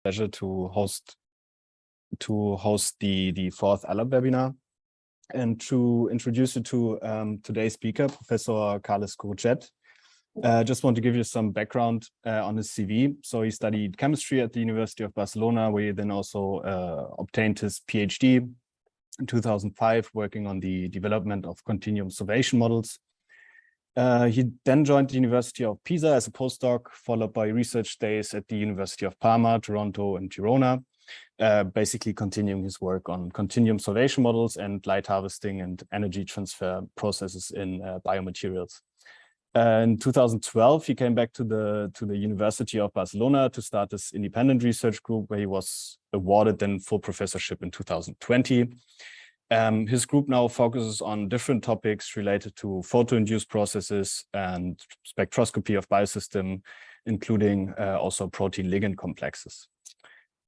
Pleasure to host the fourth ALLODD webinar, and to introduce you to today's speaker, Professor Curutchet. Just want to give you some background on his CV. So he studied chemistry at the University of Barcelona, where he then also obtained his PhD in 2005, working on the development of continuum solvation models. He then joined the University of Pisa as a postdoc, followed by research days at the University of Parma, Toronto, and Girona, basically continuing his work on continuum solvation models and light harvesting and energy transfer processes in biomaterials. In 2012, he came back to the University of Barcelona to start this independent research group, where he was awarded then full professorship in 2020. His group now focuses on different topics related to photo-induced processes and spectroscopy of biosystem, including also protein ligand complexes.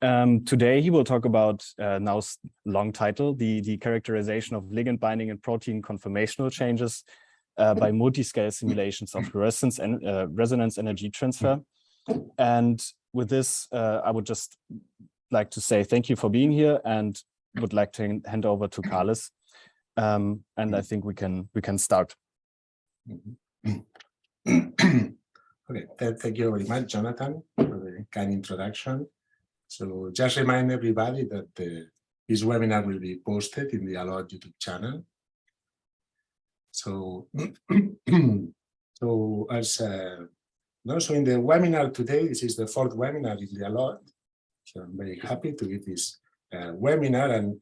Today, he will talk about, now long title, the characterization of ligand binding and protein conformational changes by multiscale simulations of fluorescence and resonance energy transfer. And with this, I would just like to say thank you for being here, and would like to hand over to Carlos, and I think we can start. Okay, thank you very much, Jonathan, for the kind introduction. So just remind everybody that this webinar will be posted in the ALLODD YouTube channel. So, so in the webinar today, this is the fourth webinar in the ALLODD. So I'm very happy to give this webinar and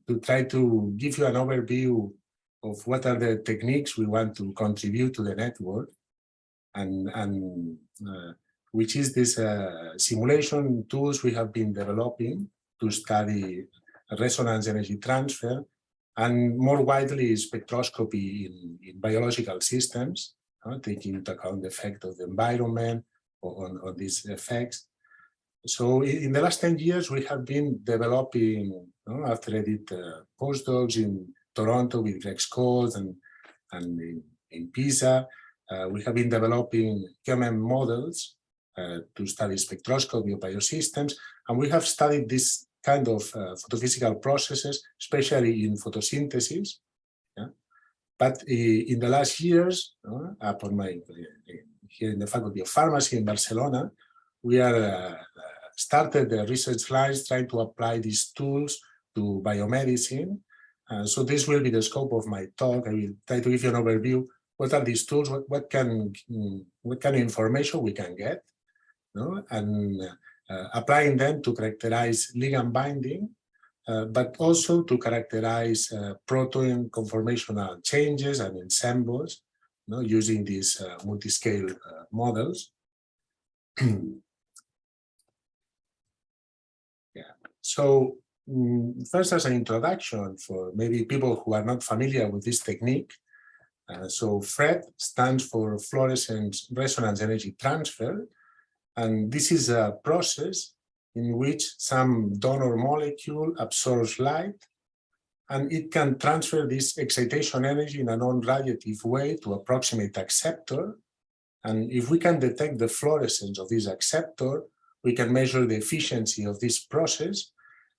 to try to give you an overview of what are the techniques we want to contribute to the network, and which is this simulation tools we have been developing to study resonance energy transfer, and more widely spectroscopy in biological systems, taking into account the effect of the environment on these effects. So in the last 10 years, we have been developing, after I did postdocs in Toronto with Greg Scott and in Pisa, we have been developing QMM models to study spectroscopy of biosystems, and we have studied this kind of photophysical processes, especially in photosynthesis. Yeah? But in the last years, upon here in the Faculty of Pharmacy in Barcelona, we are started the research lines trying to apply these tools to biomedicine. So this will be the scope of my talk. I will try to give you an overview. What are these tools? What kind of information we can get, and applying them to characterize ligand binding, but also to characterize protein conformational changes and ensembles, using these multiscale models. Yeah. So first, as an introduction for maybe people who are not familiar with this technique, so FRET stands for fluorescence resonance energy transfer, and this is a process in which some donor molecule absorbs light, and it can transfer this excitation energy in a non-radiative way to approximate acceptor. And if we can detect the fluorescence of this acceptor, we can measure the efficiency of this process,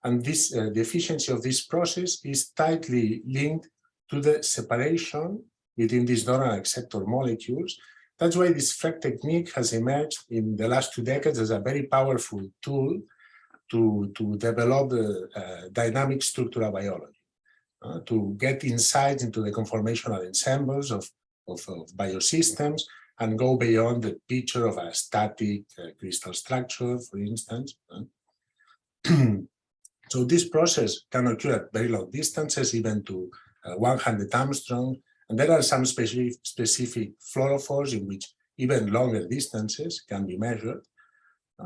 and this the efficiency of this process is tightly linked to the separation between these donor and acceptor molecules. That's why this FRET technique has emerged in the last 2 decades as a very powerful tool to develop the dynamic structural biology, to get insights into the conformational ensembles of biosystems, and go beyond the picture of a static crystal structure, for instance. So this process can occur at very long distances, even to 100 Armstrong, and there are some specific fluorophores in which even longer distances can be measured.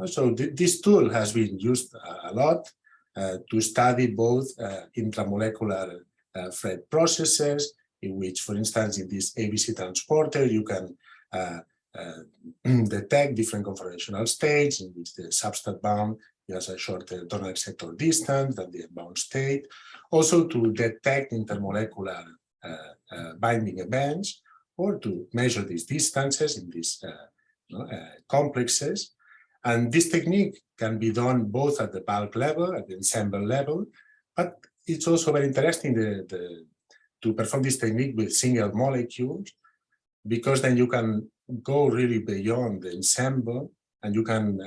So this tool has been used a lot to study both intramolecular FRET processes, in which, for instance, in this ABC transporter, you can detect different conformational states in which the substrate bound has a shorter donor acceptor distance than the unbound state. Also to detect intermolecular binding events, or to measure these distances in these complexes. And this technique can be done both at the bulk level, at the ensemble level, but it's also very interesting to perform this technique with single molecules, because then you can go really beyond the ensemble and you can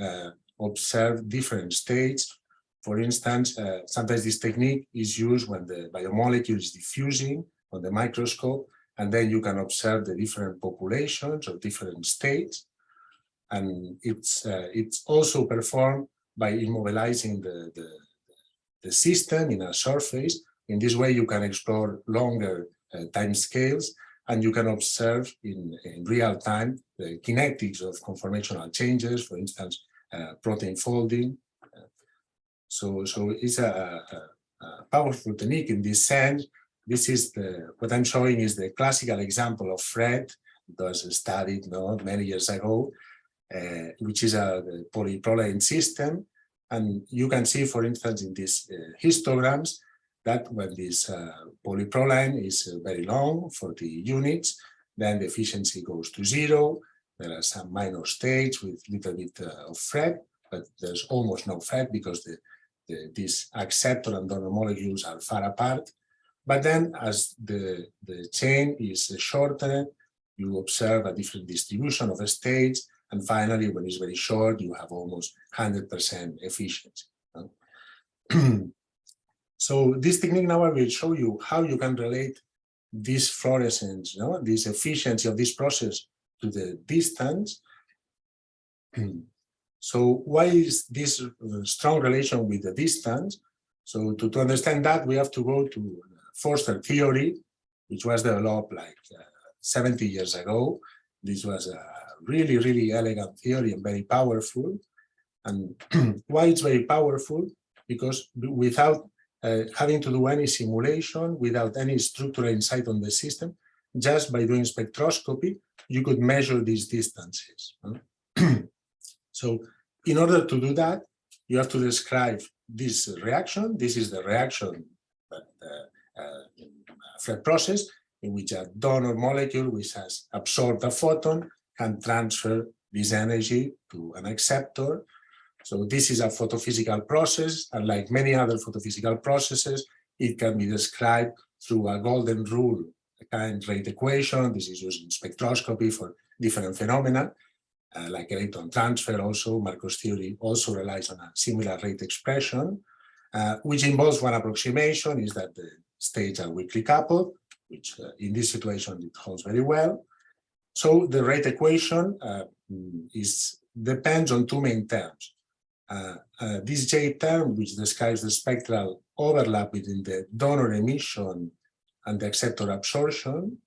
observe different states. For instance, sometimes this technique is used when the biomolecule is diffusing on the microscope, and then you can observe the different populations or different states. And it's also performed by immobilizing the system in a surface. In this way, you can explore longer time scales, and you can observe in real time the kinetics of conformational changes, for instance, protein folding. So it's a powerful technique in this sense. This is what I'm showing is the classical example of Fred, that was studied many years ago, which is the polyproline system. And you can see, for instance, in these histograms, that when this polyproline is very long, 40 units, then the efficiency goes to 0. There are some minor states with a little bit of Fred, but there's almost no Fred because these acceptor and donor molecules are far apart. But then as the chain is shortened, you observe a different distribution of states. And finally, when it's very short, you have almost 100% efficiency. So this technique now I will show you how you can relate this fluorescence, this efficiency of this process to the distance. So why is this strong relation with the distance? So to understand that, we have to go to Forster theory, which was developed like 70 years ago. This was a really, really elegant theory and very powerful. And why it's very powerful? Because without having to do any simulation, without any structural insight on the system, just by doing spectroscopy, you could measure these distances. So in order to do that, you have to describe this reaction. This is the reaction Fred process, in which a donor molecule which has absorbed a photon can transfer this energy to an acceptor. So this is a photophysical process, and like many other photophysical processes, it can be described through a golden rule kind rate equation. This is used in spectroscopy for different phenomena, like electron transfer. Also, Markow's theory also relies on a similar rate expression, which involves one approximation, is that the states are weakly coupled, which in this situation it holds very well. So the rate equation depends on two main terms. This J term, which describes the spectral overlap between the donor emission and the acceptor absorption.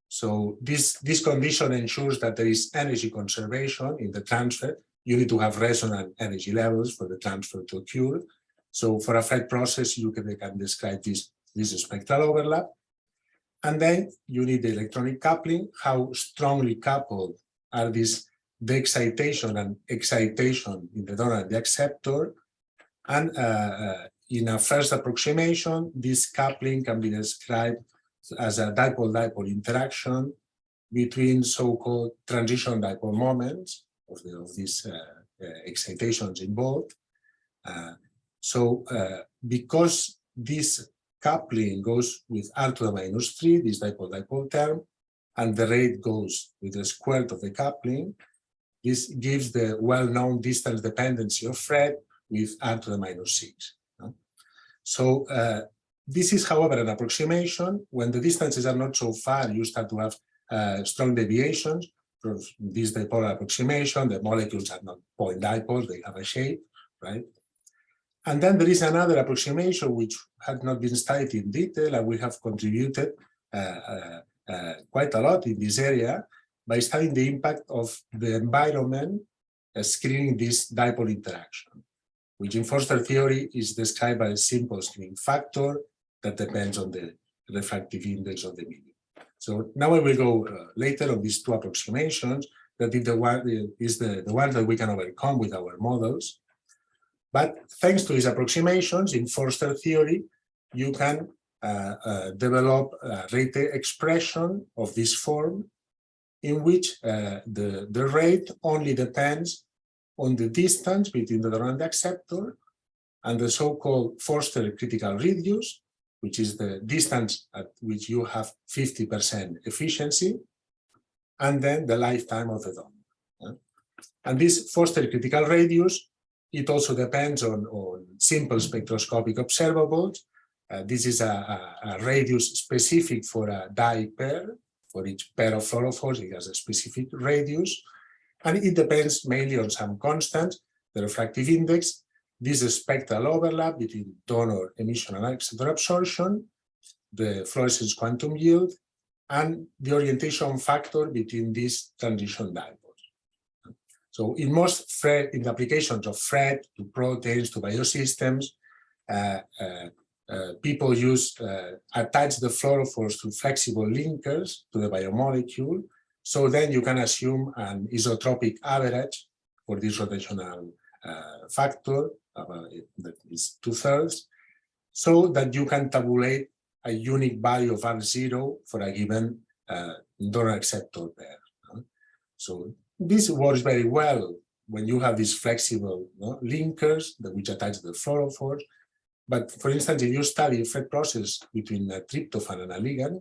So this condition ensures that there is energy conservation in the transfer. You need to have resonant energy levels for the transfer to occur. So for a Fred process, you can describe this spectral overlap. And then you need the electronic coupling. How strongly coupled are these, the excitation and excitation in the donor and the acceptor? And in a first approximation, this coupling can be described as a dipole-dipole interaction between so-called transition dipole moments of these excitations involved. Because this coupling goes with r to the minus 3, this dipole-dipole term, and the rate goes with the square root of the coupling, this gives the well-known distance dependency of Fred with r to the minus 6. So this is, however, an approximation. When the distances are not so far, you start to have strong deviations from this dipolar approximation. The molecules are not point dipoles, they have a shape, right? And then there is another approximation which had not been studied in detail, and we have contributed quite a lot in this area by studying the impact of the environment screening this dipole interaction, which in Forster theory is described by a simple screening factor that depends on the refractive index of the medium. So now I will go later on these two approximations that is the one that we can overcome with our models. But thanks to these approximations in Forster theory, you can develop a rate expression of this form in which the rate only depends on the distance between the donor and the acceptor, and the so-called Forster critical radius, which is the distance at which you have 50% efficiency, and then the lifetime of the donor. And this Forster critical radius, it also depends on simple spectroscopic observables. This is a radius specific for a dye pair. For each pair of fluorophores, it has a specific radius. And it depends mainly on some constants, the refractive index, this spectral overlap between donor emission and acceptor absorption, the fluorescence quantum yield, and the orientation factor between these transition dipoles. So in most in the applications of FRET to proteins, to biosystems, people attach the fluorophores to flexible linkers to the biomolecule. So then you can assume an isotropic average for this rotational factor that is 2/3, so that you can tabulate a unique value of R0 for a given donor-acceptor pair. So this works very well when you have these flexible linkers which attach the fluorophores. But for instance, if you study a FRET process between a tryptophan and a ligand,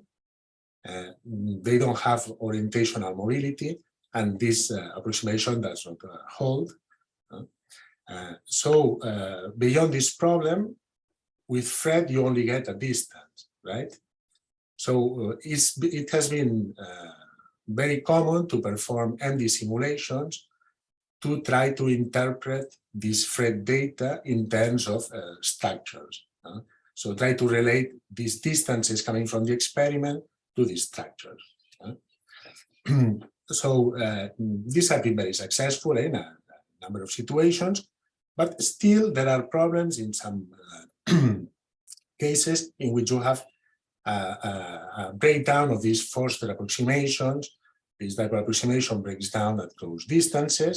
they don't have orientational mobility, and this approximation does not hold. So beyond this problem, with FRET you only get a distance, right? So it has been very common to perform MD simulations to try to interpret this FRET data in terms of structures. So try to relate these distances coming from the experiment to these structures. So these have been very successful in a number of situations, but still there are problems in some cases in which you have a breakdown of these Forster approximations. This type of approximation breaks down at close distances.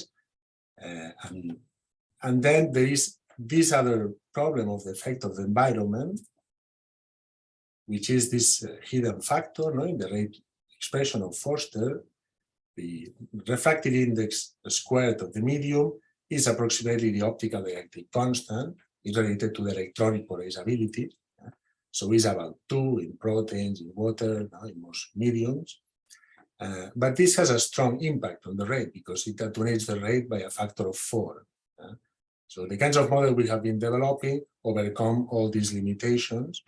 And then there is this other problem of the effect of the environment, which is this hidden factor in the rate expression of Forster. The refractive index squared of the medium is approximately the optical dielectric constant. It's related to the electronic polarizability. So it's about 2 in proteins, in water, in most mediums. But this has a strong impact on the rate because it attenuates the rate by a factor of 4. So the kinds of models we have been developing overcome all these limitations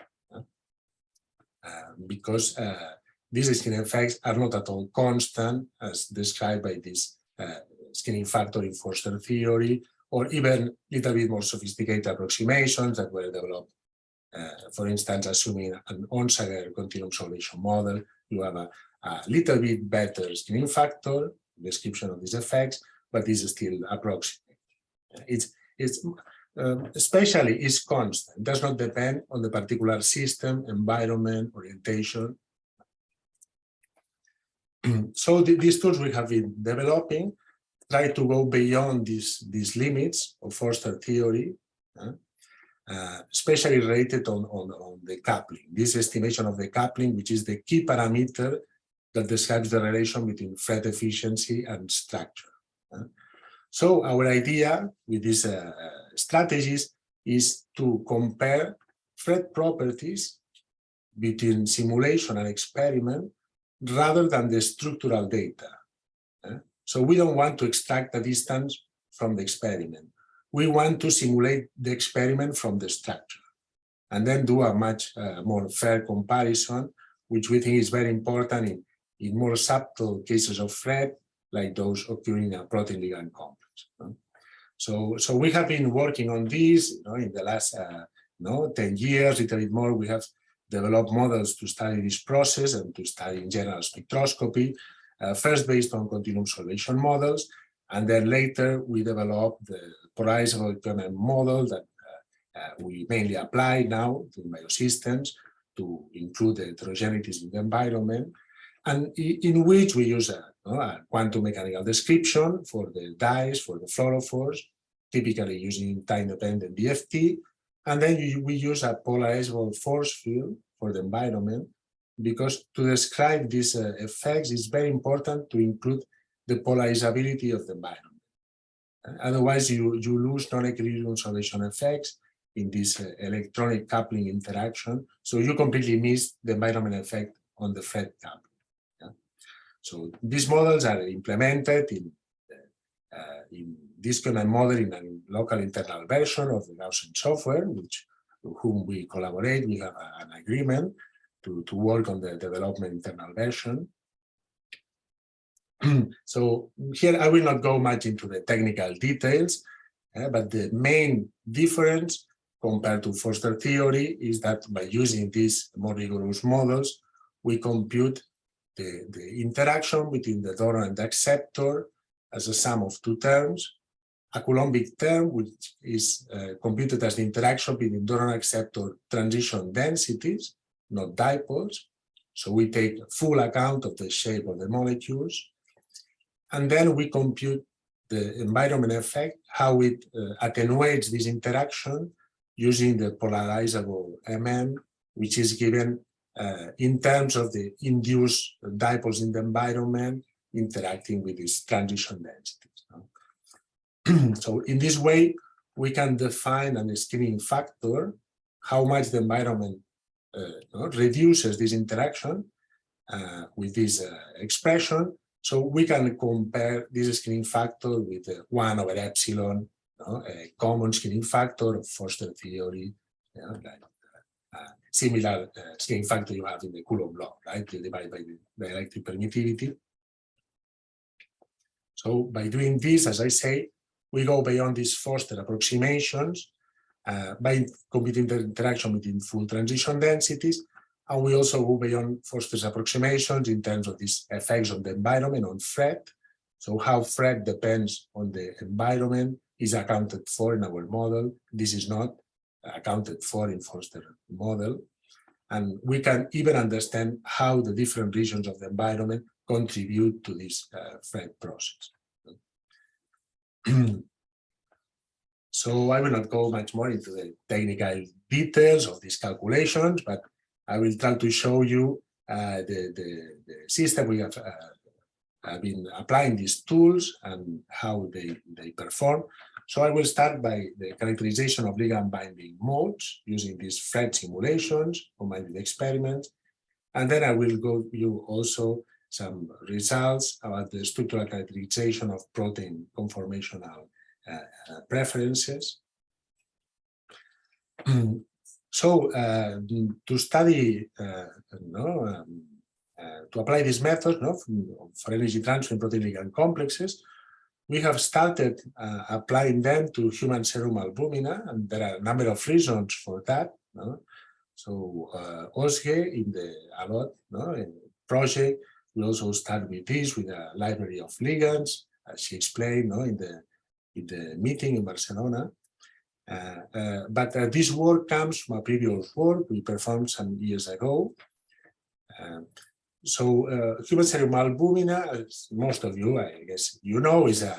because these skinning effects are not at all constant as described by this skinning factor in Forster theory, or even a little bit more sophisticated approximations that were developed. For instance, assuming an Onsager continuum solvation model, you have a little bit better skinning factor, description of these effects, but this is still approximate. Especially is constant, does not depend on the particular system, environment, orientation. So these tools we have been developing try to go beyond these limits of Forster theory, especially related on the coupling. This estimation of the coupling, which is the key parameter that describes the relation between FRET efficiency and structure. So our idea with these strategies is to compare FRET properties between simulation and experiment rather than the structural data. So we don't want to extract the distance from the experiment. We want to simulate the experiment from the structure and then do a much more fair comparison, which we think is very important in more subtle cases of FRET, like those occurring in a protein ligand complex. So we have been working on this in the last 10 years, a little bit more. We have developed models to study this process and to study in general spectroscopy, first based on continuum solvation models, and then later we developed the polarizable equivalent model that we mainly apply now to biosystems to include the heterogeneities in the environment, and in which we use a quantum mechanical description for the dyes, for the fluorophores, typically using time-dependent DFT, and then we use a polarizable force field for the environment, because to describe these effects, it's very important to include the polarizability of the environment. Otherwise, you lose non-equilibrium consolidation effects in this electronic coupling interaction. So you completely miss the environment effect on the Fred coupling. Yeah? So these models are implemented in this kind of model in a local internal version of the Gaussian software, whom we collaborate. We have an agreement to work on the development internal version. So here I will not go much into the technical details, but the main difference compared to Foster theory is that by using these more rigorous models, we compute the interaction between the donor and the acceptor as a sum of two terms, a Coulombic term, which is computed as the interaction between donor and acceptor transition densities, not dipoles. So we take full account of the shape of the molecules. And then we compute the environment effect, how it attenuates this interaction using the polarizable which is given in terms of the induced dipoles in the environment interacting with these transition densities. So in this way, we can define a screening factor, how much the environment reduces this interaction with this expression. So we can compare this screening factor with 1 over epsilon, a common screening factor of Foster theory, like similar screening factor you have in the Coulomb law, right? You divide by the dielectric permittivity. So by doing this, as I say, we go beyond these Foster approximations by computing the interaction between full transition densities. And we also go beyond Foster's approximations in terms of these effects on the environment, on Fred. So how Fred depends on the environment is accounted for in our model. This is not accounted for in Foster model. And we can even understand how the different regions of the environment contribute to this Fred process. So I will not go much more into the technical details of these calculations, but I will try to show you the system we have been applying these tools and how they perform. So I will start by the characterization of ligand binding modes using these Fred simulations combined with experiments. And then I will go you also some results about the structural characterization of protein conformational preferences. So to study, to apply this method for energy transfer in protein ligand complexes, we have started applying them to human serum albumina, and there are a number of reasons for that. So OSGE in the ALLODD project, we also start with this, with a library of ligands, as she explained in the meeting in Barcelona. But this work comes from a previous work we performed some years ago. So human serum albumina, as most of you, I guess you know, is a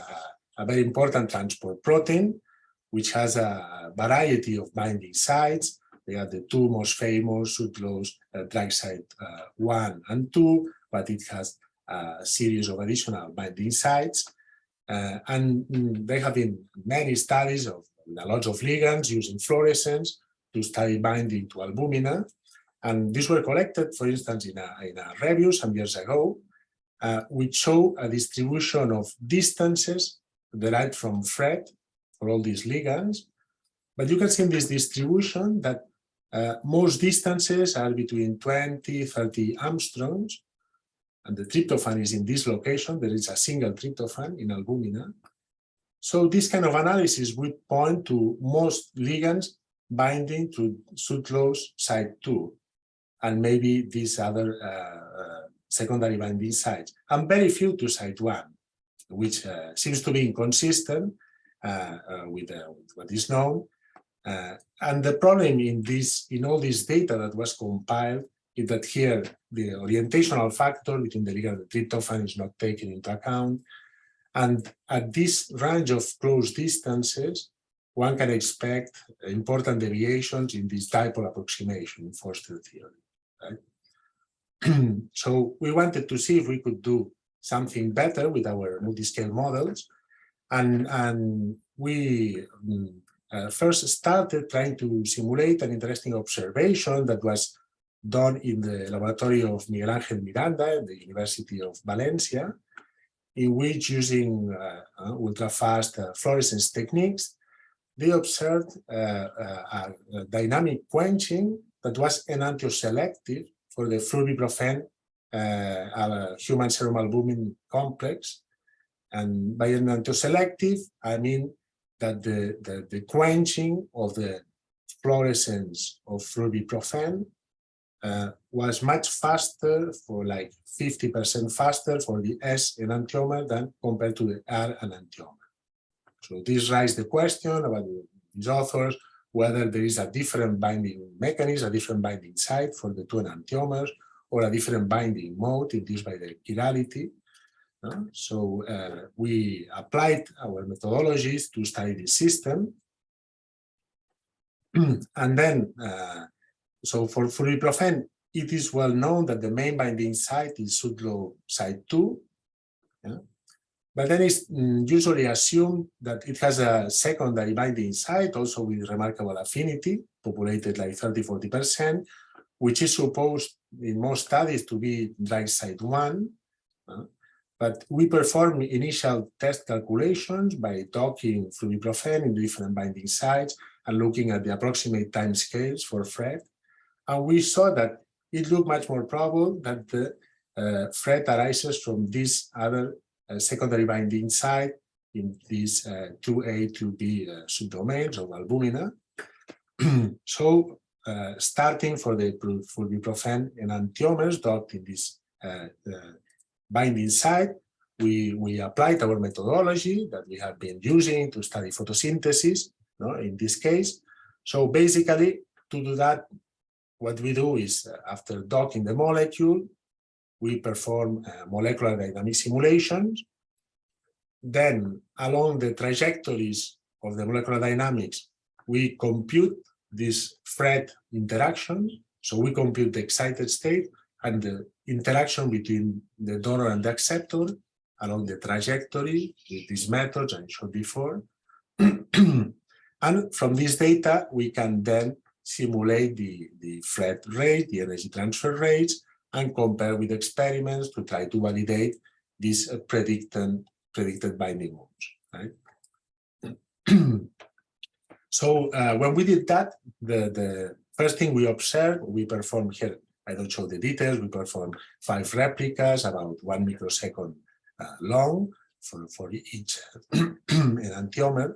very important transport protein, which has a variety of binding sites. They are the two most famous, sucrose drug site 1 and 2, but it has a series of additional binding sites. And there have been many studies of lots of ligands using fluorescence to study binding to albumina. And these were collected, for instance, in a review some years ago, which show a distribution of distances derived from Fred for all these ligands. But you can see in this distribution that most distances are between 20, 30 angstroms, and the tryptophan is in this location. There is a single tryptophan in albumina. So this kind of analysis would point to most ligands binding to sucrose site 2, and maybe these other secondary binding sites, and very few to site 1, which seems to be inconsistent with what is known. And the problem in all this data that was compiled is that here the orientational factor between the ligand and the tryptophan is not taken into account. And at this range of close distances, one can expect important deviations in this dipole approximation in Foster theory. Right? So we wanted to see if we could do something better with our multiscale models. And we first started trying to simulate an interesting observation that was done in the laboratory of Miguel Ángel Miranda at the University of Valencia, in which, using ultra-fast fluorescence techniques, they observed a dynamic quenching that was enantioselective for the fluorbiprofen human serum albumin complex. And by enantioselective, I mean that the quenching of the fluorescence of fluorbiprofen was much faster, for like 50% faster for the S enantiomer than compared to the R enantiomer. So this raises the question about these authors, whether there is a different binding mechanism, a different binding site for the two enantiomers, or a different binding mode induced by the chirality. So we applied our methodologies to study this system. And then, so for fluorbiprofen, it is well known that the main binding site is Sudlow site 2. But then it's usually assumed that it has a secondary binding site, also with remarkable affinity, populated like 30–40%, which is supposed in most studies to be drug site 1. But we performed initial test calculations by docking fluorbiprofen in different binding sites and looking at the approximate time scales for FRET. And we saw that it looked much more probable that the FRET arises from this other secondary binding site in these 2A, 2B subdomains of albumina. So starting for the fluorbiprofen enantiomers docked in this binding site, we applied our methodology that we have been using to study photosynthesis, in this case. So basically, to do that, what we do is, after docking the molecule, we perform molecular dynamic simulations. Then, along the trajectories of the molecular dynamics, we compute these FRET interactions. So we compute the excited state and the interaction between the donor and the acceptor along the trajectory with these methods I showed before. And from this data, we can then simulate the FRET rate, the energy transfer rates, and compare with experiments to try to validate these predicted binding modes. Right? So when we did that, the first thing we observed, we performed here, I don't show the details, we performed 5 replicas about 1 microsecond long for each enantiomer.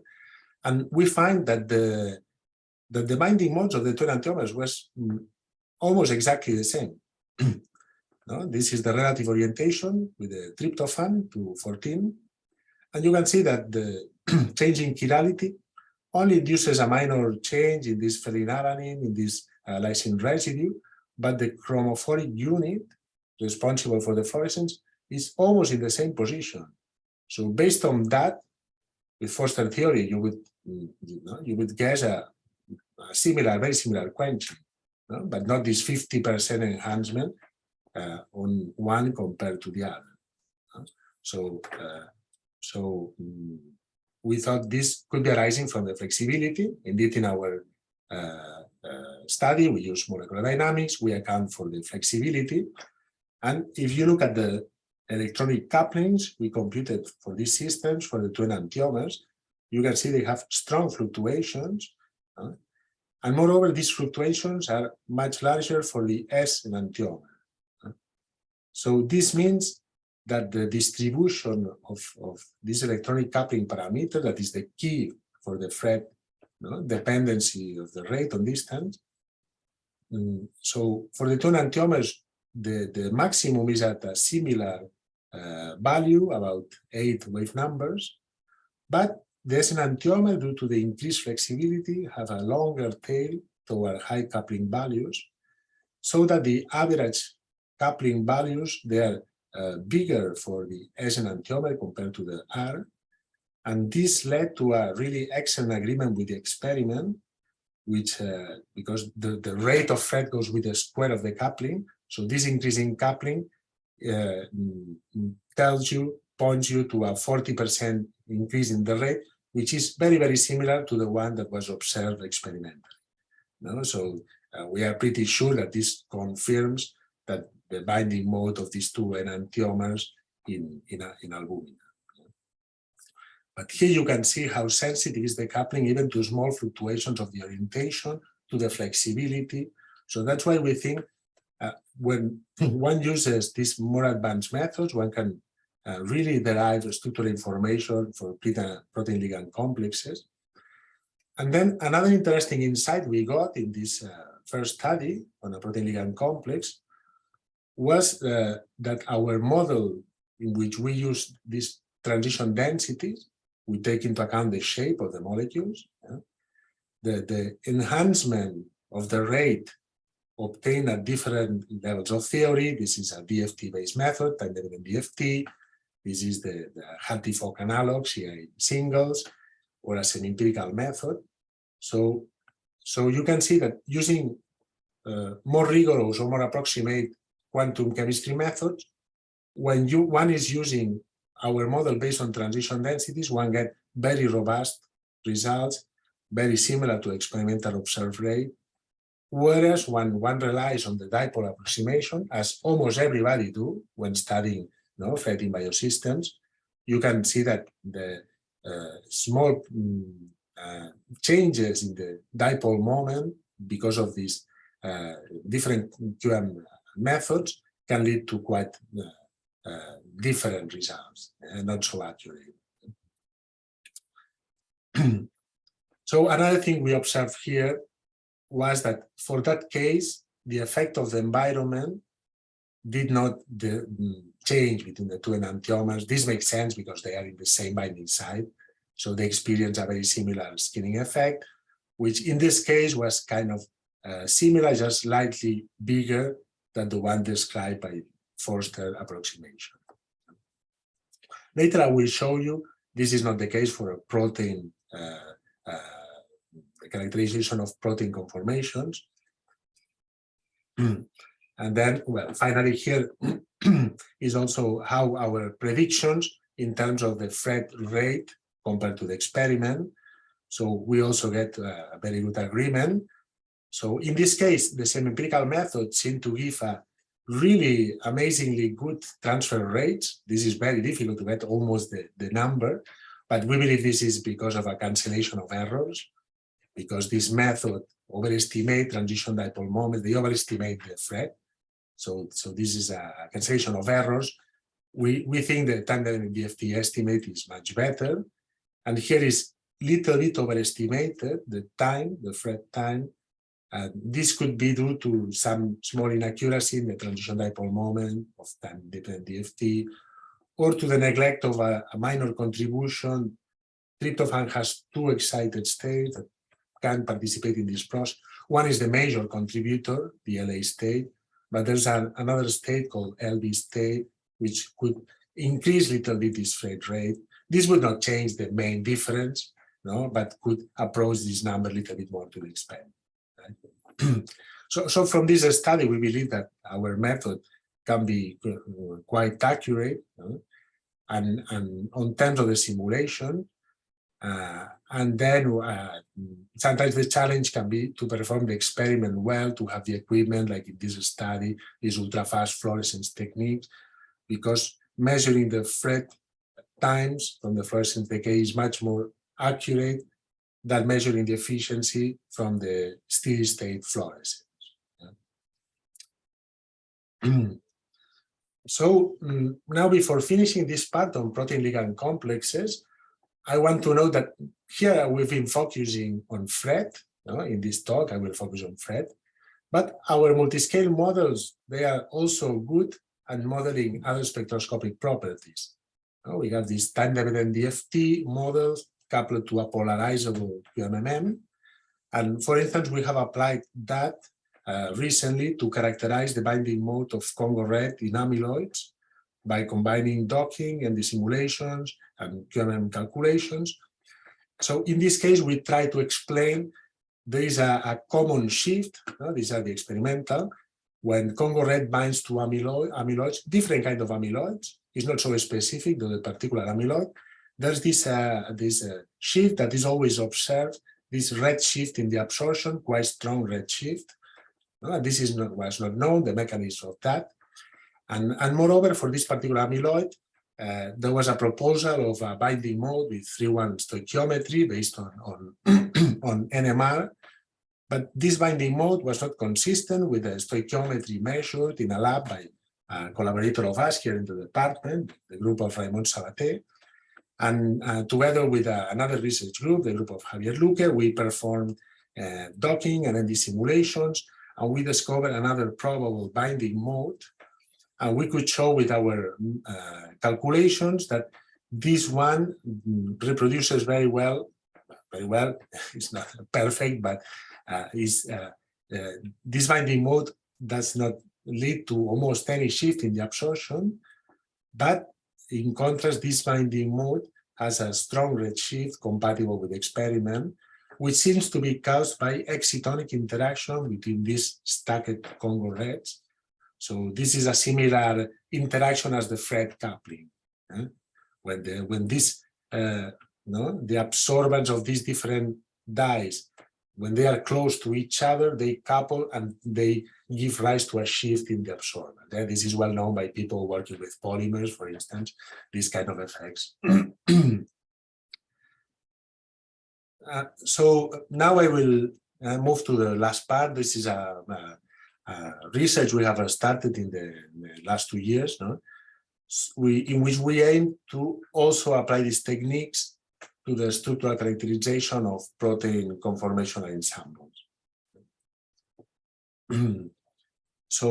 And we find that the binding modes of the two enantiomers was almost exactly the same. This is the relative orientation with the tryptophan to 14. And you can see that the change in chirality only induces a minor change in this phenylalanine, in this lysine residue, but the chromophoric unit responsible for the fluorescence is almost in the same position. So based on that, with Foster theory, you would guess a similar, very similar quenching, but not this 50% enhancement on one compared to the other. So we thought this could be arising from the flexibility. Indeed, in our study, we use molecular dynamics, we account for the flexibility. And if you look at the electronic couplings we computed for these systems, for the two enantiomers, you can see they have strong fluctuations. And moreover, these fluctuations are much larger for the S enantiomer. So this means that the distribution of this electronic coupling parameter, that is the key for the FRET dependency of the rate on distance. So for the two enantiomers, the maximum is at a similar value, about 8 wave numbers, but the S enantiomer, due to the increased flexibility, have a longer tail toward high coupling values, so that the average coupling values, they are bigger for the S enantiomer compared to the R. And this led to a really excellent agreement with the experiment, which, because the rate of FRET goes with the square of the coupling, so this increasing coupling points you to a 40% increase in the rate, which is very, very similar to the one that was observed experimentally. No? So we are pretty sure that this confirms that the binding mode of these two enantiomers in albumin. But here you can see how sensitive is the coupling even to small fluctuations of the orientation, to the flexibility. So that's why we think when one uses these more advanced methods, one can really derive structural information for protein ligand complexes. And then another interesting insight we got in this first study on a protein ligand complex was that our model in which we use these transition densities, we take into account the shape of the molecules, the enhancement of the rate obtained at different levels of theory. This is a DFT-based method, time-dependent DFT. This is the Hartree-Fock analog, CI singles, or a semi-empirical method. So you can see that using more rigorous or more approximate quantum chemistry methods, when one is using our model based on transition densities, one gets very robust results, very similar to experimental observed rate. Whereas when one relies on the dipole approximation, as almost everybody do when studying FRET in biosystems, you can see that the small changes in the dipole moment because of these different QM methods can lead to quite different results and not so accurate. So another thing we observed here was that for that case, the effect of the environment did not change between the two enantiomers. This makes sense because they are in the same binding site. So they experience a very similar skinning effect, which in this case was kind of similar, just slightly bigger than the one described by Forster approximation. Later I will show you this is not the case for a protein, the characterization of protein conformations. And then, well, finally here is also how our predictions in terms of the FRET rate compared to the experiment. So we also get a very good agreement. So in this case, the semi-empirical method seemed to give a really amazingly good transfer rates. This is very difficult to get almost the number, but we believe this is because of a cancellation of errors, because this method overestimate transition dipole moment, they overestimate the FRET. So this is a cancellation of errors. We think the time-dependent DFT estimate is much better. And here is little bit overestimated, the time, the FRET time. This could be due to some small inaccuracy in the transition dipole moment of time-dependent DFT, or to the neglect of a minor contribution. Tryptophan has two excited states that can participate in this process. One is the major contributor, the LA state, but there's another state called LB state, which could increase a little bit this FRET rate. This would not change the main difference, no, but could approach this number a little bit more to the experiment. Right? So from this study, we believe that our method can be quite accurate, and on terms of the simulation. And then sometimes the challenge can be to perform the experiment well, to have the equipment, like in this study, these ultra-fast fluorescence techniques, because measuring the FRET times from the fluorescence decay is much more accurate than measuring the efficiency from the steady-state fluorescence. So now, before finishing this part on protein ligand complexes, I want to note that here we've been focusing on FRET. In this talk, I will focus on FRET. But our multiscale models, they are also good at modeling other spectroscopic properties. We have these time-dependent DFT models coupled to a polarizable QMMM. And for instance, we have applied that recently to characterize the binding mode of Congo red in amyloids by combining docking and the simulations and QMM calculations. So in this case, we try to explain there is a common shift. These are the experimental. When Congo red binds to amyloids, different kind of amyloids, it's not so specific to the particular amyloid. there's this shift that is always observed, this red shift in the absorption, quite strong red shift. This was not known, the mechanism of that. And moreover, for this particular amyloid, there was a proposal of a binding mode with 3-1 stoichiometry based on NMR. But this binding mode was not consistent with the stoichiometry measured in a lab by a collaborator of us here in the department, the group of Raymond Sabaté. And together with another research group, the group of Javier Luque, we performed docking and ND simulations, and we discovered another probable binding mode. And we could show with our calculations that this one reproduces very well, it's not perfect, but this binding mode does not lead to almost any shift in the absorption, but in contrast, this binding mode has a strong redshift compatible with the experiment, which seems to be caused by excitonic interaction between these stacked Congo reds. So this is a similar interaction as the Fred coupling. When the absorbance of these different dyes, when they are close to each other, they couple and they give rise to a shift in the absorbance. This is well known by people working with polymers, for instance, these kind of effects. So now I will move to the last part. This is a research we have started in the last 2 years, in which we aim to also apply these techniques to the structural characterization of protein conformational ensembles. So,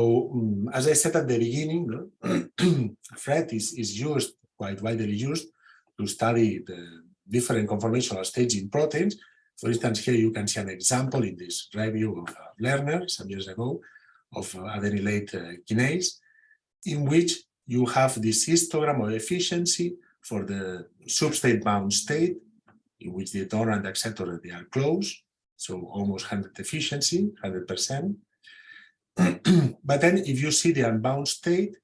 as I said at the beginning, FRET is used, quite widely used, to study the different conformational stages in proteins. For instance, here you can see an example in this review of Lerner some years ago of adenylate kinase, in which you have this histogram of efficiency for the substrate bound state, in which the donor and the acceptor they are close, so almost 100 efficiency, 100%. But then if you see the unbound state,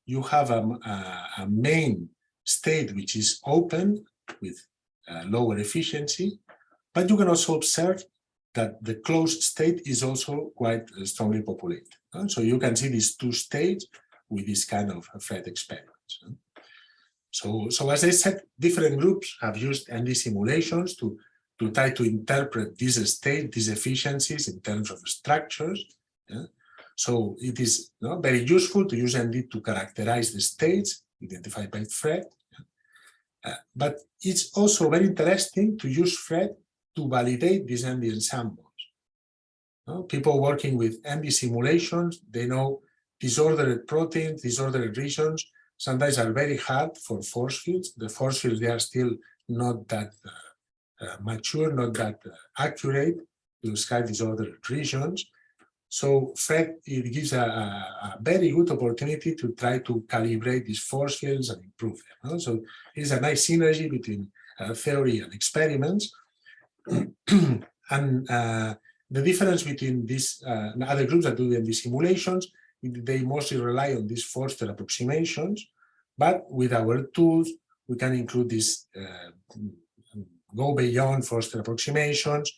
you have a main state which is open with lower efficiency, but you can also observe that the closed state is also quite strongly populated. So you can see these two states with this kind of FRET experiments. So as I said, different groups have used ND simulations to try to interpret this state, these efficiencies in terms of structures. So it is very useful to use ND to characterize the states identified by FRET. But it's also very interesting to use FRET to validate these ND ensembles. People working with ND simulations, they know disordered proteins, disordered regions, sometimes are very hard for force fields. The force fields, they are still not that mature, not that accurate to describe disordered regions. So FRET, it gives a very good opportunity to try to calibrate these force fields and improve them. So it's a nice synergy between theory and experiments. And the difference between these other groups that do the simulations, they mostly rely on these Forster approximations, but with our tools, we can include this, go beyond Forster approximations,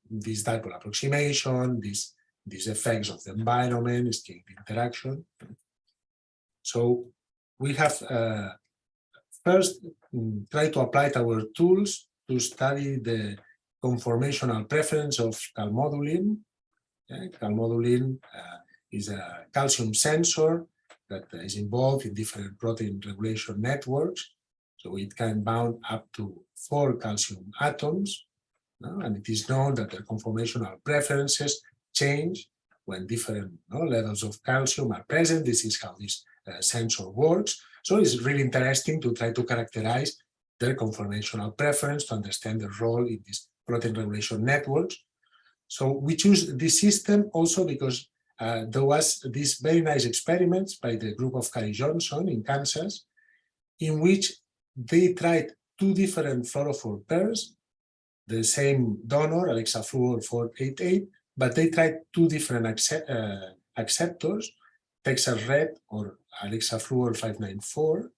this dipole approximation, these effects of the environment, scale interaction. So we have first tried to apply our tools to study the conformational preference of calmodulin. Calmodulin is a calcium sensor that is involved in different protein regulation networks. So it can bound up to 4 calcium atoms. And it is known that the conformational preferences change when different levels of calcium are present. This is how this sensor works. So it's really interesting to try to characterize their conformational preference to understand the role in these protein regulation networks. So we choose this system also because there was these very nice experiments by the group of Carrie Johnson in Kansas, in which they tried 2 different fluorophore pairs, the same donor, alexafluor 488, but they tried 2 different acceptors, Texas Red or alexafluor 594,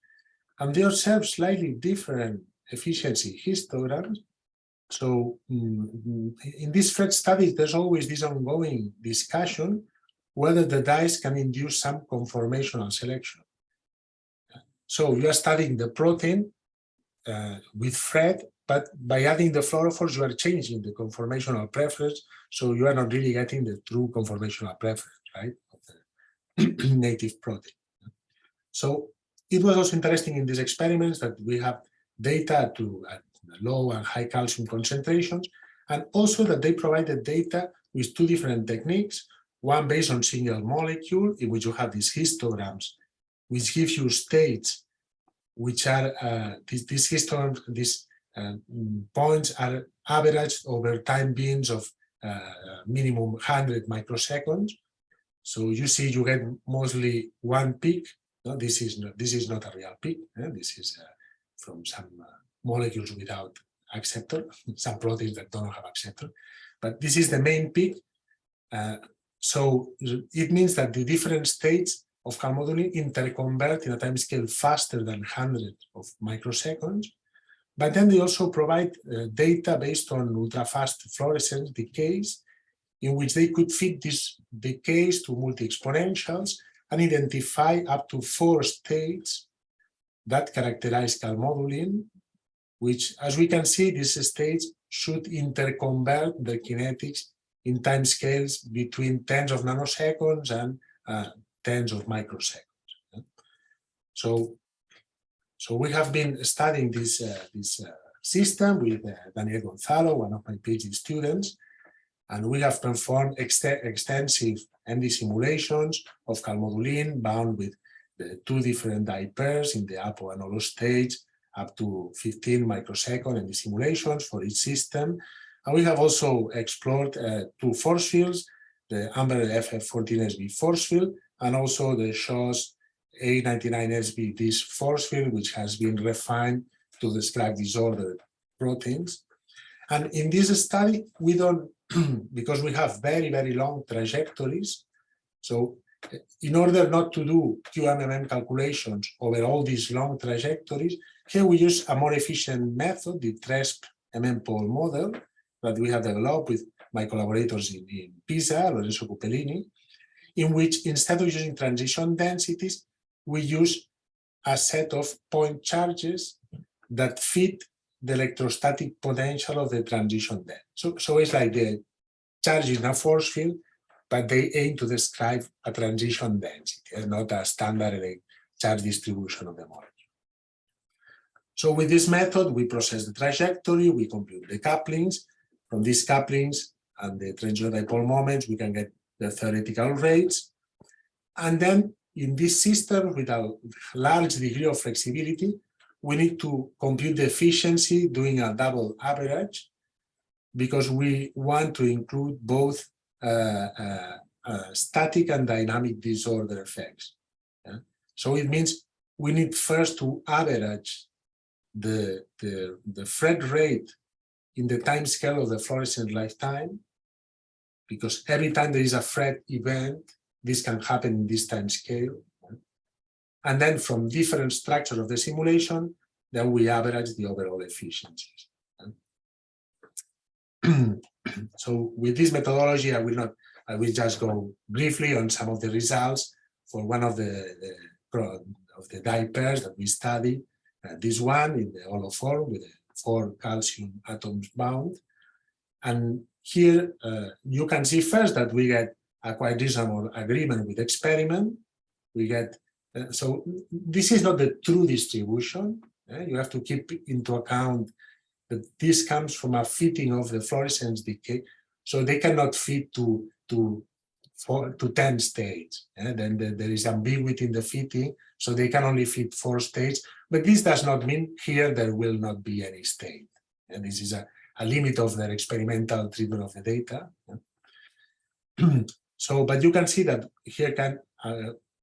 and they observe slightly different efficiency histograms. So in these FRED studies, there's always this ongoing discussion whether the dyes can induce some conformational selection. So you are studying the protein with FRED, but by adding the fluorophores, you are changing the conformational preference, so you are not really getting the true conformational preference, right, of the native protein. So it was also interesting in these experiments that we have data at low and high calcium concentrations, and also that they provided data with two different techniques, one based on single molecule, in which you have these histograms, which gives you states which are, these histograms, these points are averaged over time beams of minimum 100 microseconds. So you see you get mostly one peak. No, this is not a real peak. This is from some molecules without acceptor, some proteins that don't have acceptor. But this is the main peak. So it means that the different states of calmodulin interconvert in a time scale faster than 100 of microseconds. But then they also provide data based on ultra-fast fluorescence decays, in which they could fit these decays to multi-exponentials and identify up to 4 states that characterize calmodulin, which, as we can see, these states should interconvert the kinetics in time scales between tens of nanoseconds and tens of microseconds. So we have been studying this system with Daniel Gonzalo, one of my PhD students, and we have performed extensive MD simulations of calmodulin bound with the 2 different dye pairs in the APO and ALLODD stage, up to 15 microseconds MD simulations for each system. And we have also explored 2 force fields, the Amber FF14SB force field, and also the SHOS A99SB, this force field, which has been refined to describe disordered proteins. And in this study, we don't, because we have very, very long trajectories. So in order not to do QMMM calculations over all these long trajectories, here we use a more efficient method, the TRESP MM-Pol model that we have developed with my collaborators in Pisa, Lorenzo Cupellini, in which instead of using transition densities, we use a set of point charges that fit the electrostatic potential of the transition density. So it's like the charge in a force field, but they aim to describe a transition density and not a standard charge distribution of the molecule. So with this method, we process the trajectory, we compute the couplings. From these couplings and the transition dipole moments, we can get the theoretical rates. And then in this system, with a large degree of flexibility, we need to compute the efficiency doing a double average, because we want to include both static and dynamic disorder effects. Yeah? So it means we need first to average the FRED rate in the time scale of the fluorescent lifetime, because every time there is a FRED event, this can happen in this time scale. And then from different structures of the simulation, then we average the overall efficiencies. So with this methodology, I will just go briefly on some of the results for one of the dye pairs that we study. This one in the olefin with the 4 calcium atoms bound. And here you can see first that we get a quite reasonable agreement with experiment. We get, so this is not the true distribution. You have to keep into account that this comes from a fitting of the fluorescence decay. So they cannot fit to 10 states. Then there is ambiguity in the fitting, so they can only fit 4 states. But this does not mean here there will not be any state. And this is a limit of their experimental treatment of the data. So, but you can see that here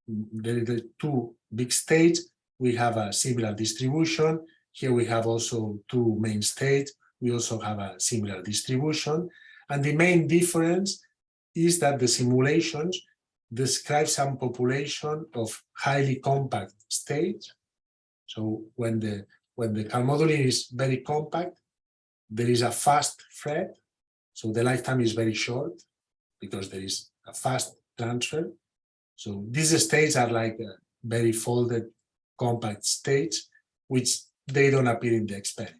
the 2 big states, we have a similar distribution. Here we have also 2 main states. We also have a similar distribution. And the main difference is that the simulations describe some population of highly compact states, So when the calmodulin is very compact, there is a fast thread, so the lifetime is very short because there is a fast transfer. So these states are like very folded, compact states, which they don't appear in the experiment.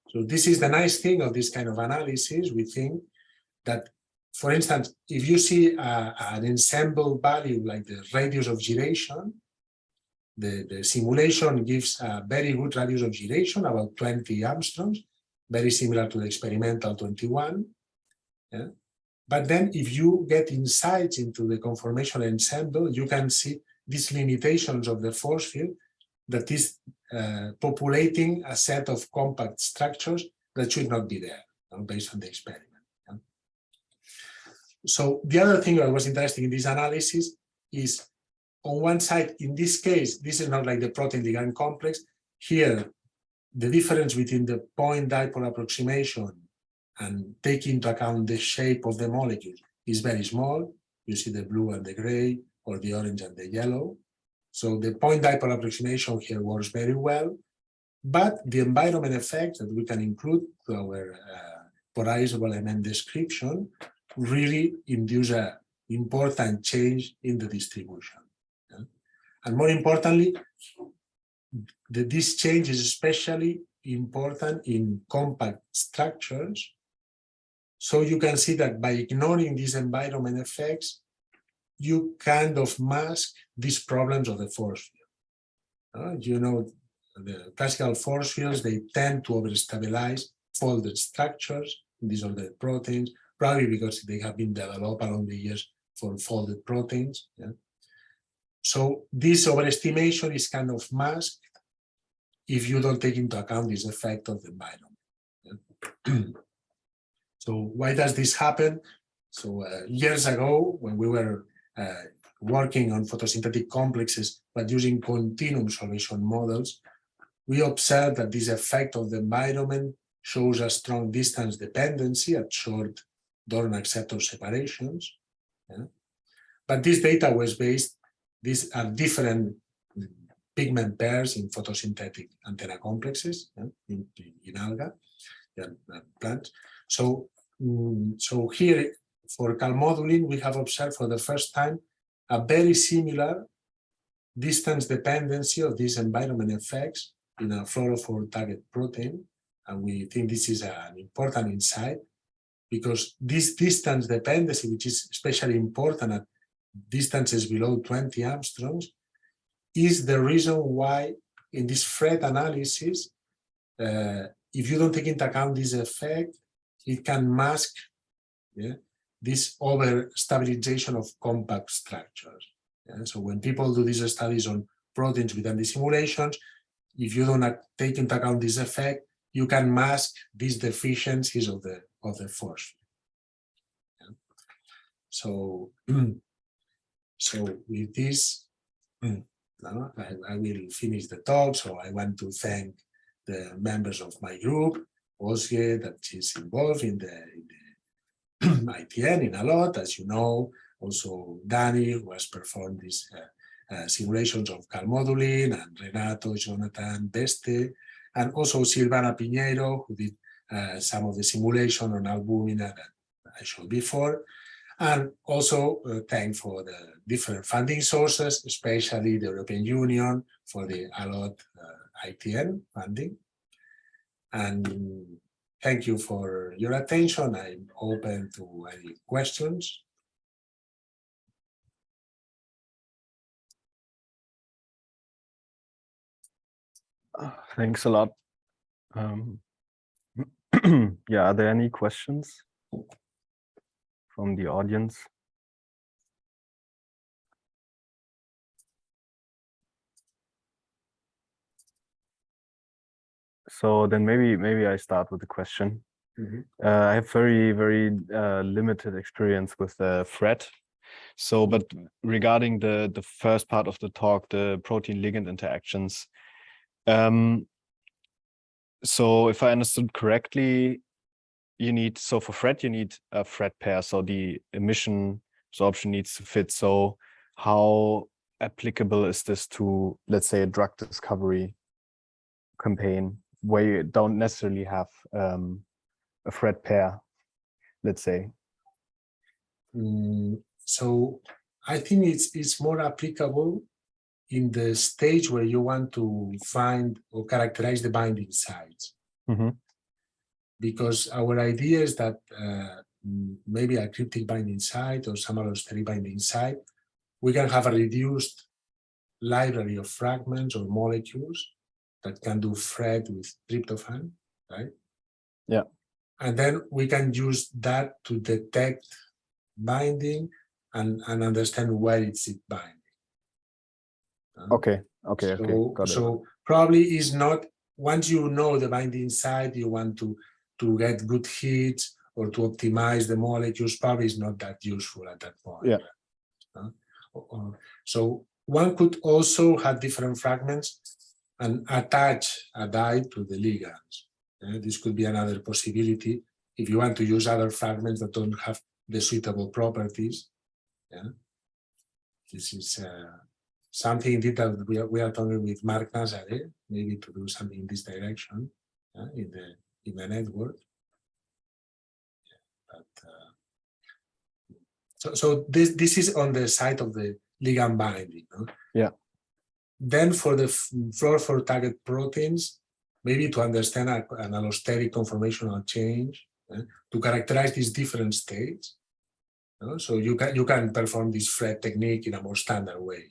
So this is the nice thing of this kind of analysis. We think that, for instance, if you see an ensemble value like the radius of gyration, the simulation gives a very good radius of gyration, about 20 angstroms, very similar to the experimental 21. Yeah? But then if you get insights into the conformational ensemble, you can see these limitations of the force field that is populating a set of compact structures that should not be there, based on the experiment. Yeah? So the other thing that was interesting in this analysis is, on one side, in this case, this is not like the protein ligand complex. Here, the difference between the point dipole approximation and take into account the shape of the molecule is very small. You see the blue and the gray, or the orange and the yellow. So the point dipole approximation here works very well, but the environment effects that we can include to our polarizable element description really induce an important change in the distribution. Yeah? And more importantly, this change is especially important in compact structures. So you can see that by ignoring these environment effects, you kind of mask these problems of the force field. You know, the classical force fields, they tend to overstabilize folded structures. These are the proteins, probably because they have been developed along the years for folded proteins. Yeah? So this overestimation is kind of masked if you don't take into account this effect of the environment. Yeah? So why does this happen? So years ago, when we were working on photosynthetic complexes, but using continuum solvation models, we observed that this effect of the environment shows a strong distance dependency at short Dorn acceptor separations. Yeah? But this data was based, these are different pigment pairs in photosynthetic antenna complexes, yeah, in alga, yeah, plants. So here, for calmodulin, we have observed for the first time a very similar distance dependency of these environment effects in a fluorophore target protein. And we think this is an important insight, because this distance dependency, which is especially important at distances below 20 angstroms, is the reason why in this Fred analysis, if you don't take into account this effect, it can mask, yeah, this over-stabilization of compact structures. Yeah? So when people do these studies on proteins within the simulations, if you don't take into account this effect, you can mask these deficiencies of the force. Yeah? So, so with this, I will finish the talk. So I want to thank the members of my group, Osge, that is involved in the ITN in ALLODD, as you know, also Danny, who has performed these simulations of calmodulin, and Renato, Jonathan, Beste, and also Silvana Piñeiro, who did some of the simulation on albumina that I showed before. And also thank for the different funding sources, especially the European Union for the ALLODD ITN funding. And thank you for your attention. I'm open to any questions. Thanks a lot. Yeah, are there any questions from the audience? So then maybe I start with a question. Mm-hmm. I have very limited experience with the FRET. So, but regarding the first part of the talk, the protein ligand interactions. So if I understood correctly, you need, so for FRET, you need a FRET pair. So the emission absorption needs to fit. So how applicable is this to, let's say, a drug discovery campaign where you don't necessarily have a thread pair, let's say? So I think it's more applicable in the stage where you want to find or characterize the binding sites. Because our idea is that maybe a cryptic binding site or some allostery binding site, we can have a reduced library of fragments or molecules that can do thread with tryptophan, right? Yeah. And then we can use that to detect binding and understand where it's binding. Okay. So probably is not, once you know the binding site, you want to get good hits or to optimize the molecules, probably is not that useful at that point. Yeah. So one could also have different fragments and attach a dye to the ligands. This could be another possibility if you want to use other fragments that don't have the suitable properties. This is something indeed that we are talking with Marc Nazare, maybe to do something in this direction in the network. So this is on the side of the ligand binding. Yeah. Then for the fluorophore target proteins, maybe to understand an allosteric conformational change, to characterize these different states. So you can perform this thread technique in a more standard way.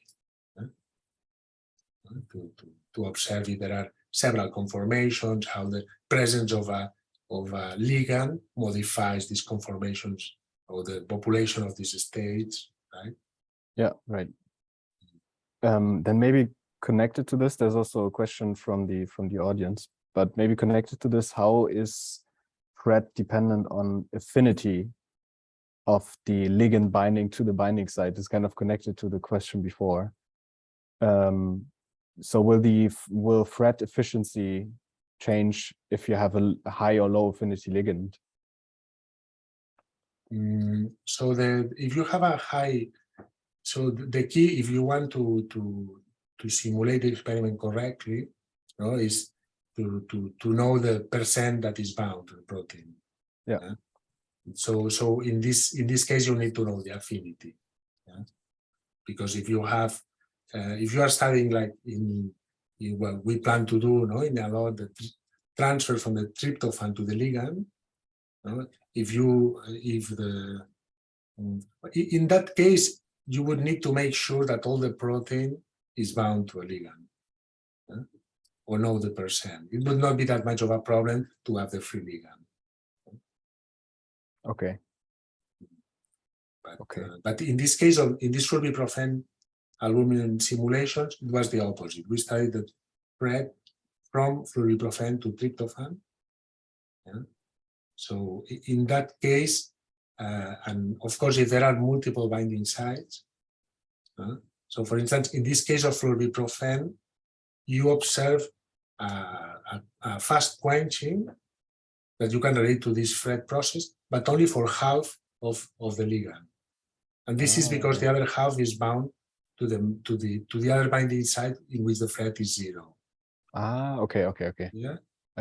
To observe if there are several conformations, how the presence of a ligand modifies these conformations or the population of these states, right? Yeah, right. Then maybe connected to this, there's also a question from the audience, but maybe connected to this, how is thread dependent on affinity of the ligand binding to the binding site? Is kind of connected to the question before. So will thread efficiency change if you have a high or low affinity ligand? So if you have a high, so the key, if you want to simulate the experiment correctly, is to know the percent that is bound to the protein. Yeah. So in this case, you need to know the affinity. Because if you have, if you are studying like in what we plan to do, in ALLODD, the transfer from the tryptophan to the ligand, in that case, you would need to make sure that all the protein is bound to a ligand, or know the percent. It would not be that much of a problem to have the free ligand. Okay. But in this case, in this flurbiprofen aluminum simulations, it was the opposite. We studied the thread from flurbiprofen to tryptophan. So in that case, and of course, if there are multiple binding sites, so for instance, in this case of flurbiprofen, you observe a fast quenching that you can relate to this thread process, but only for half of the ligand. And this is because the other half is bound to the other binding site in which the thread is 0. Okay. Yeah.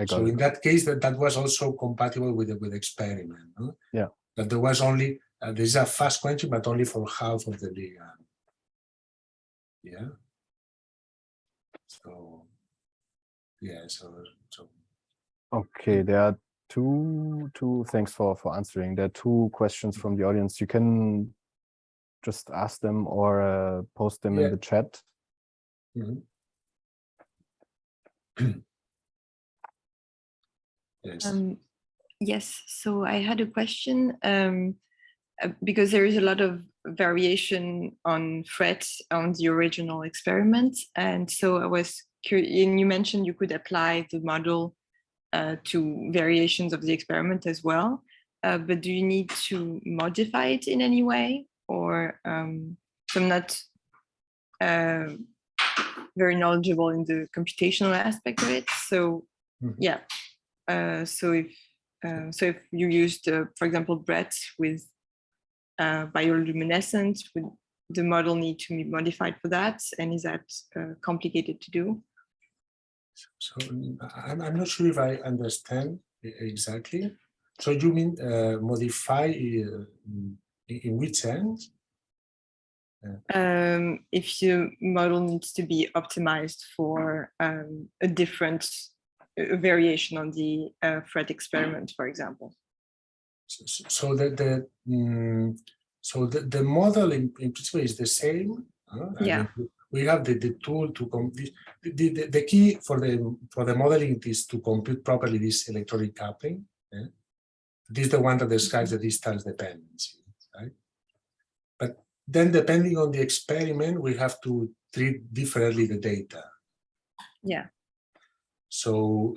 So in that case, that was also compatible with the experiment. Yeah. That there was only there's a fast quenching, but only for half of the ligand. Yeah. So yeah. So okay, there are two. Thanks for answering. There are 2 questions from the audience. You can just ask them or post them in the chat. Yes. Yes, so I had a question because there is a lot of variation on threads on the original experiment. And so I was curious, and you mentioned you could apply the model to variations of the experiment as well. But do you need to modify it in any way? Or so I'm not very knowledgeable in the computational aspect of it. So yeah. So if you used, for example, Brett with bioluminescence, the model need to be modified for that? And is that complicated to do? So I'm not sure if I understand exactly. So you mean modify in which sense? If the model needs to be optimized for a different variation on the Fred experiment, for example. So the model in principle is the same. Yeah. I mean, we have the tool to compute. The key for the modeling is to compute properly this electronic coupling. Yeah? This is the one that describes the distance dependency, right? But then, depending on the experiment, we have to treat differently the data. Yeah. So,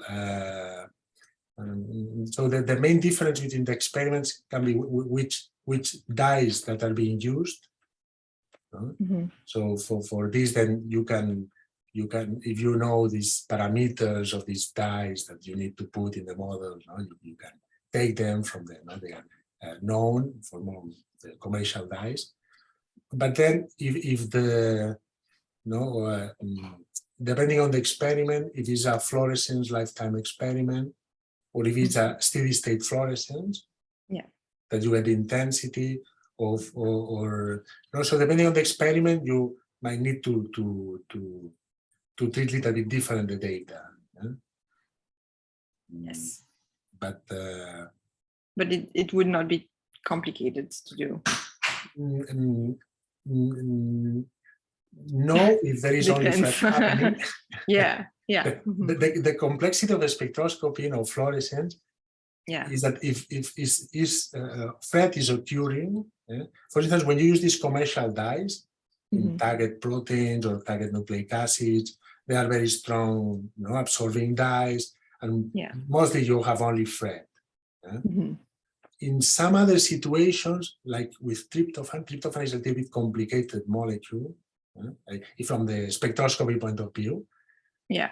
the main difference between the experiments can be which dyes that are being used. Mm-hmm. So for this, then you can if you know these parameters of these dyes that you need to put in the model, you can take them from them. They are known for more the commercial dyes. But then if the depending on the experiment, if it's a fluorescence lifetime experiment, or if it's a steady state fluorescence, yeah, that you get the intensity of, or so depending on the experiment, you might need to treat a little bit different the data. Yes, but it would not be complicated to do. No, if there is only Fred happening. Yeah. The complexity of the spectroscopy of fluorescence is that if Fred is occurring, for instance, when you use these commercial dyes in target proteins or target nucleic acids, they are very strong, absorbing dyes, and mostly you have only Fred. In some other situations, like with tryptophan is a little bit complicated molecule, from the spectroscopy point of view. Yeah.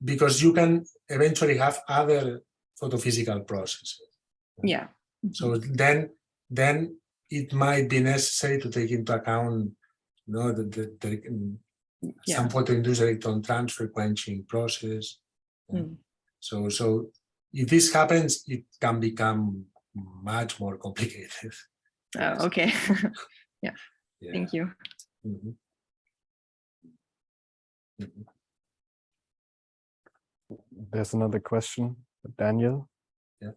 Because you can eventually have other photophysical processes. Yeah. So then it might be necessary to take into account, some photoinduced electron transfer quenching process. So if this happens, it can become much more complicated. Oh, okay. Yeah. Thank you. There's another question, Daniel. Yeah.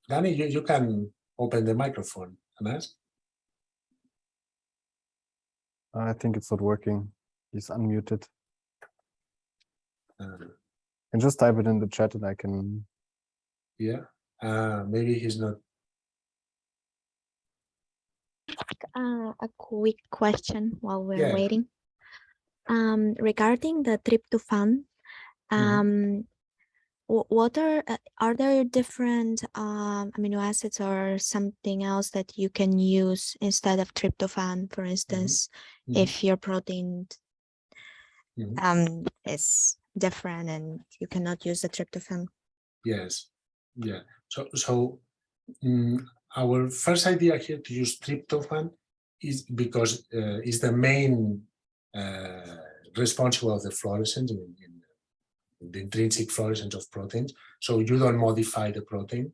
Danny, you can open the microphone and ask. I think it's not working. He's unmuted. And just type it in the chat and I can. Yeah. Maybe he's not. A quick question while we're waiting. Regarding the tryptophan, what are there different amino acids or something else that you can use instead of tryptophan, for instance, if your protein is different and you cannot use the tryptophan? Yes. Yeah. So our first idea here to use tryptophan is because it's the main responsible of the fluorescence in the intrinsic fluorescence of proteins. So you don't modify the protein,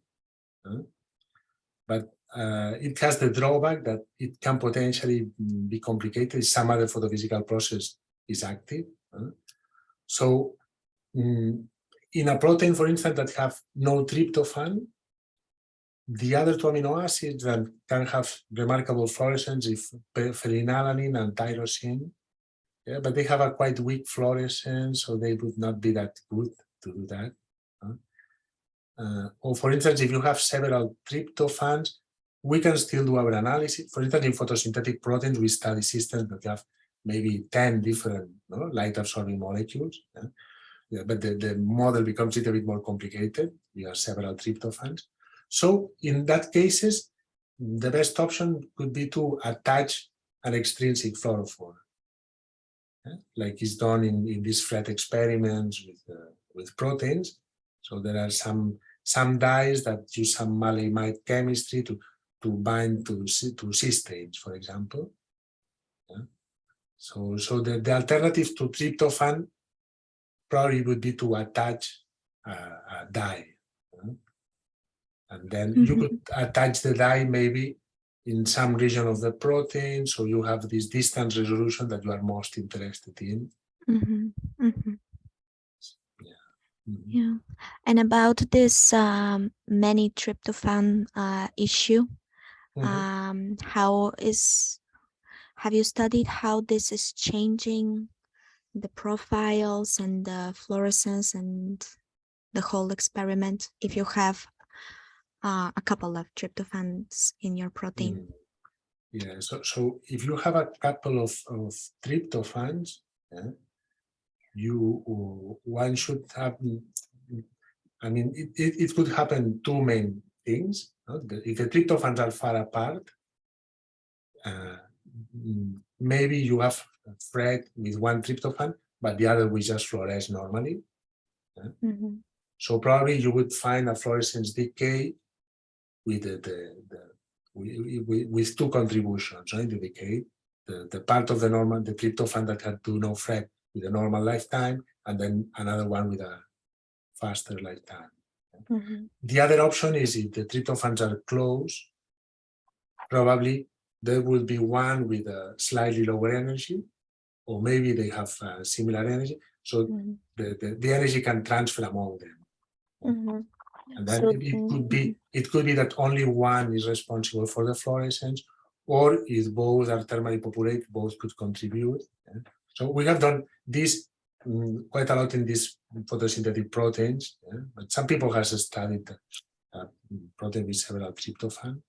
but it has the drawback that it can potentially be complicated if some other photophysical process is active. So in a protein, for instance, that have no tryptophan, the other two amino acids that can have remarkable fluorescence is phenylalanine and tyrosine, but they have a quite weak fluorescence, so they would not be that good to do that. Or for instance, if you have several tryptophans, we can still do our analysis. For instance, in photosynthetic proteins, we study systems that have maybe 10 different light-absorbing molecules. But the model becomes a little bit more complicated. We have several tryptophans. So in that cases, the best option could be to attach an extrinsic fluorophore, like is done in these Fred experiments with proteins. So there are some some dyes that use some maleimide chemistry to bind to cysteines, for example. Yeah. So the alternative to tryptophan probably would be to attach a dye. And then you could attach the dye maybe in some region of the protein, so you have this distance resolution that you are most interested in. Yeah. And about this many tryptophan issue, have you studied how this is changing the profiles and the fluorescence and the whole experiment if you have a couple of tryptophans in your protein? Yeah, so if you have a couple of tryptophans, one should have, I mean, it could happen two main things. If the tryptophans are far apart, maybe you have a thread with one tryptophan, but the other will just fluoresce normally. So probably you would find a fluorescence decay with with two contributions, right? The decay, the part of the tryptophan that had no thread with a normal lifetime, and then another one with a faster lifetime. The other option is if the tryptophans are close, probably there will be one with a slightly lower energy, or maybe they have similar energy, so the energy can transfer among them. And then it could be that only one is responsible for the fluorescence, or if both are thermally populated, both could contribute. So we have done this quite a lot in these photosynthetic proteins, but some people have studied protein with several tryptophan.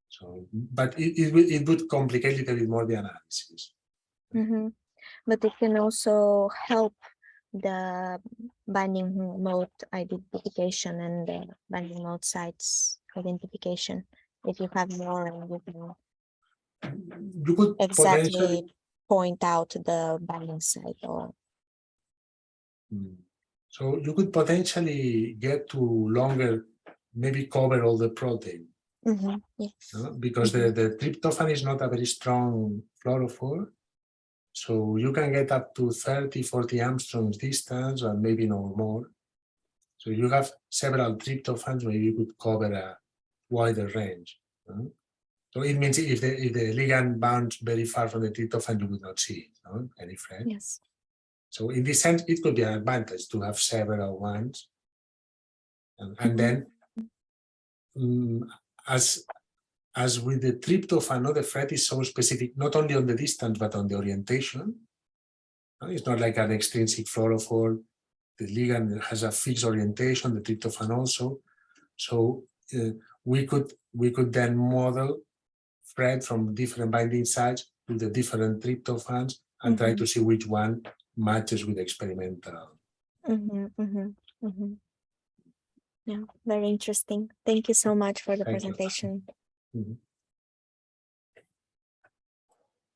So, but it would complicate a little bit more the analysis. But it can also help the binding mode identification and the binding mode sites identification. If you have more, you could exactly point out the binding site. Or so you could potentially get to longer, maybe cover all the protein. Because the tryptophan is not a very strong fluorophore. So you can get up to 30, 40 angstroms distance, or maybe no more. So you have several tryptophans, maybe you could cover a wider range. So it means if the ligand bounds very far from the tryptophan, you would not see any thread. Yes. So in this sense, it could be an advantage to have several ones. And then as with the tryptophan, the thread is so specific, not only on the distance, but on the orientation. It's not like an extrinsic fluorophore. The ligand has a fixed orientation, the tryptophan also. So we could then model thread from different binding sites to the different tryptophans and try to see which one matches with experimental. Yeah, very interesting. Thank you so much for the presentation.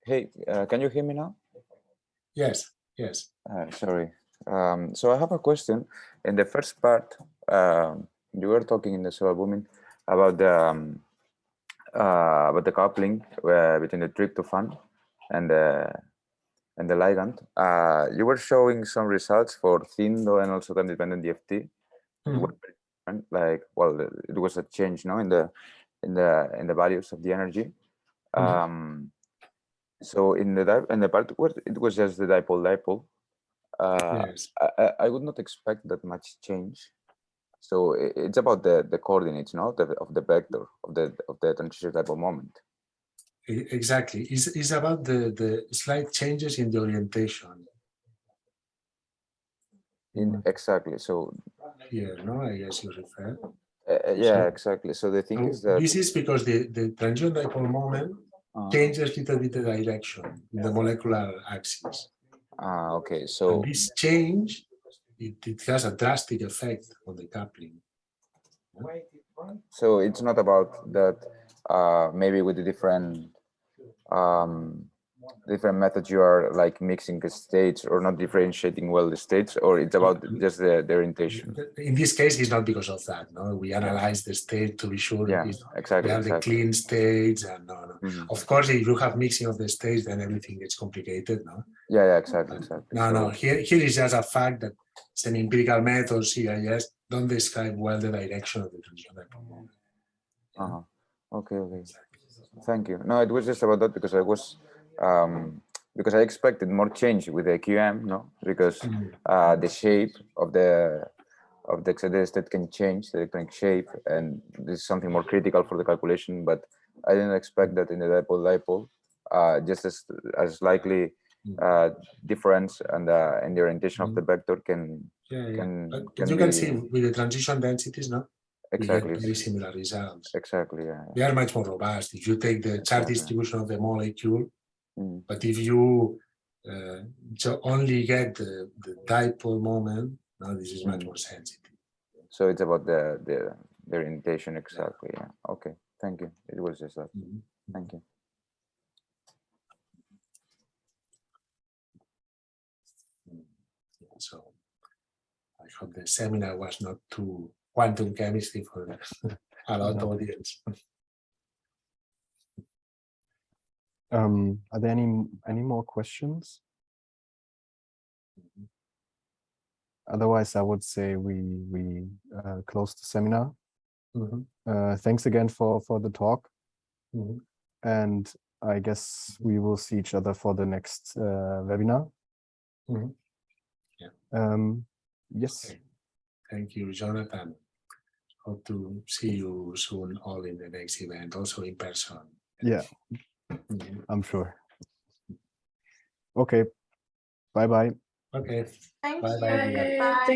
Hey, can you hear me now? Yes, yes. Sorry. So I have a question. In the first part, you were talking in the cell albumin about the coupling between the tryptophan and the ligand. You were showing some results for Thindo and also time-dependent DFT. Like, well, it was a change, no, in the values of the energy. So in the part where it was just the dipole, Yes. I would not expect that much change. So it's about the coordinates, no, of the vector of the transition dipole moment. Exactly. It's about the slight changes in the orientation. Exactly. So here, no, I guess you refer. Yeah, exactly. So the thing is that this is because the transition dipole moment changes a little bit the direction in the molecular axis. Okay. So and this change, it has a drastic effect on the coupling. So it's not about that. Maybe with the different different methods you are like mixing the states or not differentiating well the states, or it's about just the orientation? In this case, it's not because of that. No, we analyze the state to be sure. Yeah, exactly. We have the clean states, and no. Of course, if you have mixing of the states, then everything gets complicated. No. Yeah, exactly. No. Here is just a fact that some empirical methods, CIS, don't describe well the direction of the transition dipole moment. Okay. Thank you. No, it was just about that because I was because I expected more change with the QM, no, because the shape of the excited state can change, the electronic shape, and this is something more critical for the calculation. But I didn't expect that in the dipole, just as likely difference and the orientation of the vector can. But you can see with the transition densities, no. Exactly. We get very similar results. Exactly. Yeah. They are much more robust. If you take the chart distribution of the molecule, but if you only get the dipole moment, now this is much more sensitive. So it's about the orientation exactly. Yeah. Okay. Thank you. It was just that. Thank you. So I hope the seminar was not too quantum chemistry for a lot of audience. Are there any more questions? Otherwise, I would say we close the seminar. Thanks again for the talk, and I guess we will see each other for the next webinar. Yes. Okay. Thank you, Jonathan. Hope to see you soon, all in the next event, also in person. Yeah, I'm sure. Okay. Bye-bye. Okay. Thank Bye-bye. you.